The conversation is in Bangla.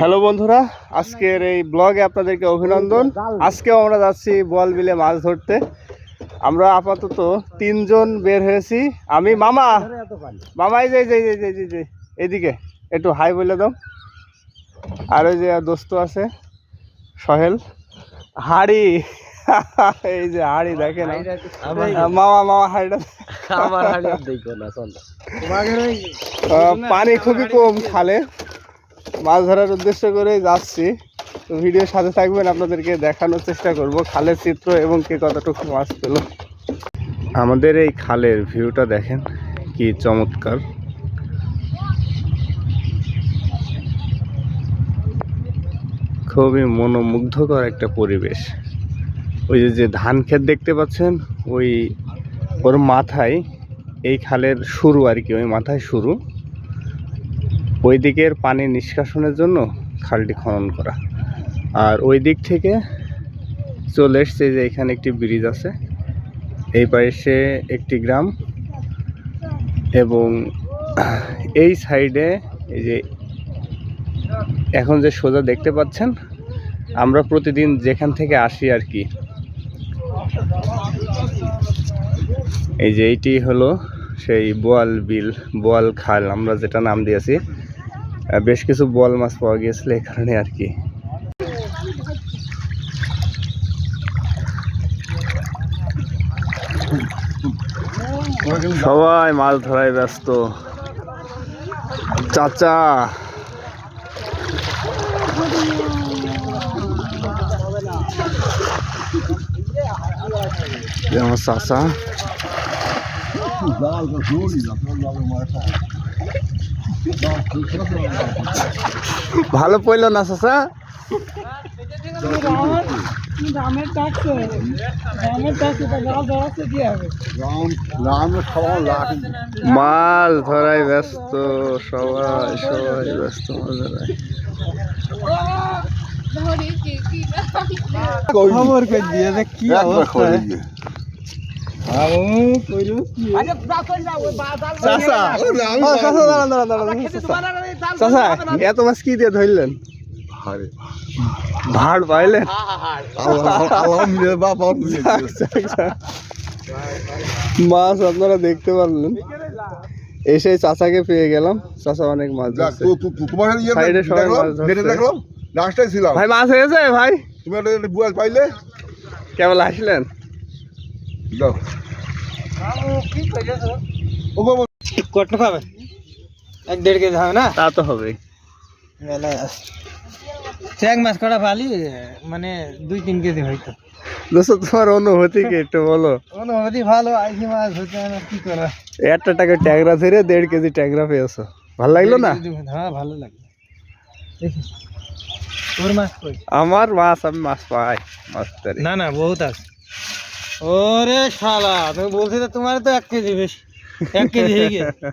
হ্যালো বন্ধুরা, আজকের এই ব্লগে আপনাদেরকে অভিনন্দন। আজকেও আমরা যাচ্ছি বোয়াল বিলে মাছ ধরতে। আমরা আপাতত 3 জন বের হয়েছি। আমি মামাই যে এদিকে একটু হাই বলে দাও। আর ওই যে দোস্ত আছে সোহেল, হাড়ি, এই যে হাড়ি দেখেন, মামা হাড়িটা পানি খুবই কম খালে, মাছ ধরার উদ্দেশ্য করে যাচ্ছি। তো ভিডিওর সাথে থাকবেন, আপনাদেরকে দেখানোর চেষ্টা করব খালের চিত্র এবং কে কতটুকু মাছ পেল। আমাদের এই খালের ভিউটা দেখেন কি চমৎকার। খুবই মনোমুগ্ধকর একটা পরিবেশ। ওই যে ধান ক্ষেত দেখতে পাচ্ছেন, ওর মাথায় এই খালের শুরু আর কি, ওই মাথায় শুরু। ওই দিকের পানি নিষ্কাশনের জন্য খালটি খনন করা। আর ওই দিক থেকে চলে এসছে যে এখানে একটি ব্রিজ আছে, এই পাশে একটি গ্রাম, এবং এই সাইডে এই যে এখন যে সোজা দেখতে পাচ্ছেন, আমরা প্রতিদিন যেখান থেকে আসি আর কি, এই যে এইটি হলো সেই বোয়াল বিল, বোয়াল খাল আমরা যেটা নাম দিয়েছি। বেশ কিছু বোয়াল মাছ পাওয়া গিয়েছিল এই কারণে আর কি। সবাই মাছ ধরায় ব্যস্ত। চাচা আমার চাচা ভালো পড়ল না চাচা, মাছ ধরায় ব্যস্ত, সবাই ব্যস্ত মাছ ধরায়। খবর কই দিয়ে যে কি অবস্থা। এত মাছ কি দিয়ে ধরলেন? ভাড় পাইলেন? মাছ আপনারা দেখতে পারলেন। এসে চাচাকে পেয়ে গেলাম, চাচা অনেক মাছ ধরছে। ভাই মাছ হয়েছে ভাই, তুমি বুয়াল পাইলে কেবল আসলেন? কত খাবে? 1-1.5 কেজি হবে না? তা তো হবেই। ট্যাং মাছ কটা পালি মানে 2-3 কেজি হয়তো। দোস্ত তোমার অনুভূতি কি একটু বলো? অনুভূতি ভালো, আইসি মাছ হচ্ছে না, কি করা। একটা টাকা ট্যাংরা ধরে 1.5 কেজি ট্যাংরা পেয়েছো, ভালো লাগলো না? হ্যাঁ ভালো লাগলো। তোর মাছ কই? আমার মাছ, আমি মাছ পাই, মাছ ধরি না। বহুত আছে। ওরে শালা, তুমি বলছিলে তোমার তো 1 কেজি বেশি, 1 কেজি হয়ে গেছে।